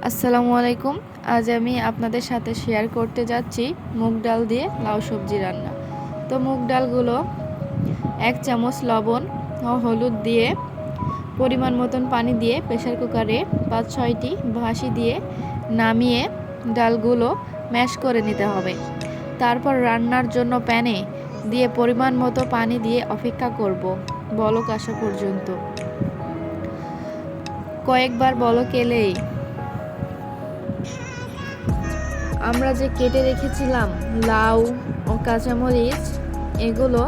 আসসালামু আলাইকুম। আজ আমি আপনাদের সাথে শেয়ার করতে যাচ্ছি মুগ ডাল দিয়ে লাউ সবজি রান্না। তো মুগ ডালগুলো 1 চামচ লবণ ও হলুদ দিয়ে পরিমাণ মতন পানি দিয়ে প্রেসার কুকারে 5-6টি ভাসি দিয়ে নামিয়ে ডালগুলো ম্যাশ করে নিতে হবে। তারপর রান্নার জন্য প্যানে দিয়ে পরিমাণ মতো পানি দিয়ে অপেক্ষা করব বলক আসা পর্যন্ত। কয়েকবার বলক এলেই আমরা যে কেটে রেখেছিলাম লাউ ও কাঁচামরিচ এগুলো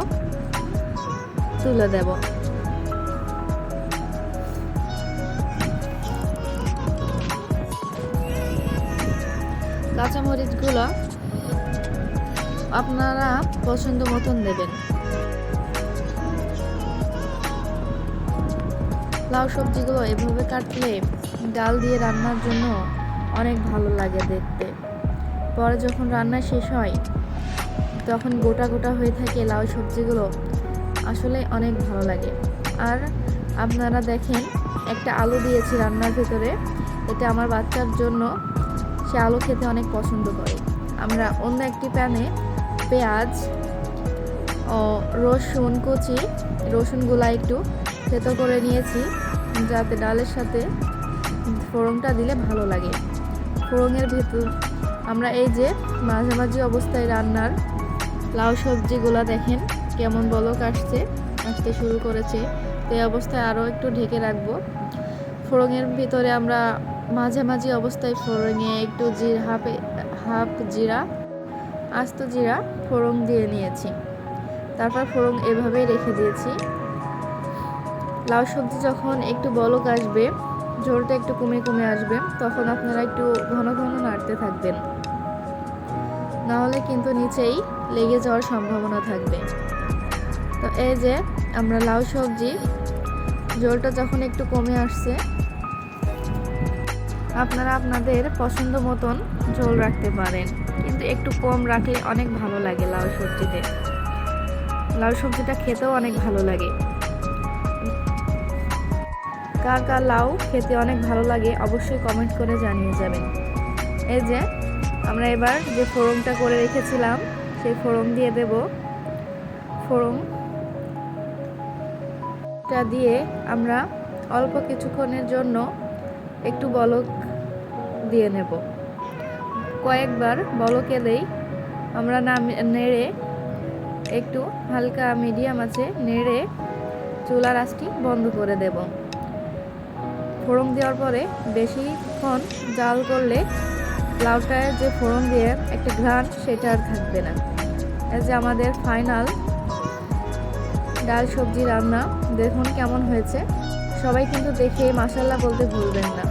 তুলে দেব। কাঁচামরিচগুলো আপনারা পছন্দ মতন দেবেন। লাউ সবজিগুলো এভাবে কাটলে ডাল দিয়ে রান্নার জন্য অনেক ভালো লাগে দেখতে। পরে যখন রান্না শেষ হয় তখন গোটা গোটা হয়ে থাকে লাউ সবজিগুলো, আসলে অনেক ভালো লাগে। আর আপনারা দেখেন একটা আলু দিয়েছি রান্নার ভিতরে, এটা আমার বাচ্চার জন্য, সে আলু খেতে অনেক পছন্দ করে। আমরা অন্য একটি প্যানে পেঁয়াজ ও রসুন কুচি, রসুনগুলা একটু থেতো করে নিয়েছি যাতে ডালের সাথে ফোড়নটা দিলে ভালো লাগে। ফোড়নের ভিতর আমরা এই যে মাঝামাঝি অবস্থায় রান্নার লাউ সবজিগুলো দেখেন কেমন বলক আসতে শুরু করেছে। তো এই অবস্থায় আরও একটু ঢেকে রাখবো। ফোড়নের ভিতরে আমরা মাঝামাঝি অবস্থায় ফোড়নে একটু হাফ জিরা, আস্ত জিরা ফোড়ন দিয়ে নিয়েছি। তারপর ফোড়ন এভাবেই রেখে দিয়েছি। লাউ সবজি যখন একটু বলক আসবে, ঝোলটা একটু কমে কমে আসবে, তখন আপনারা একটু ঘন ঘন নাড়তে থাকবেন, নাহলে কিন্তু নিচেই লেগে যাওয়ার সম্ভাবনা থাকবে। তো এই যে আমরা লাউ সবজি ঝোলটা যখন একটু কমে আসছে, আপনারা আপনাদের পছন্দ মতন ঝোল রাখতে পারেন, কিন্তু একটু কম রাখলে অনেক ভালো লাগে। লাউ সবজিতে লাউ সবজিটা খেতেও অনেক ভালো লাগে। কার কার লাউ খেতে অনেক ভালো লাগে অবশ্যই কমেন্ট করে জানিয়ে যাবেন। এই যে আমরা এবার যে ফোড়নটা করে রেখেছিলাম সেই ফোড়ন দিয়ে দেব। ফোড়নটা দিয়ে আমরা অল্প কিছুক্ষণের জন্য একটু বলক দিয়ে নেব। কয়েকবার বলক এলেই আমরা নেড়ে একটু হালকা মিডিয়াম আছে নেড়ে চুলার আঁচটি বন্ধ করে দেব। ফোড়ন দেওয়ার পরে বেশিক্ষণ জাল করলে লাউটায় যে ফোড়ন দিয়ে একটা ঘ্রাণ সেটা আর থাকবে না। এই যে আমাদের ফাইনাল ডাল সবজি রান্না দেখুন কেমন হয়েছে। সবাই কিন্তু দেখে মাশাআল্লাহ বলতে ভুলবেন না।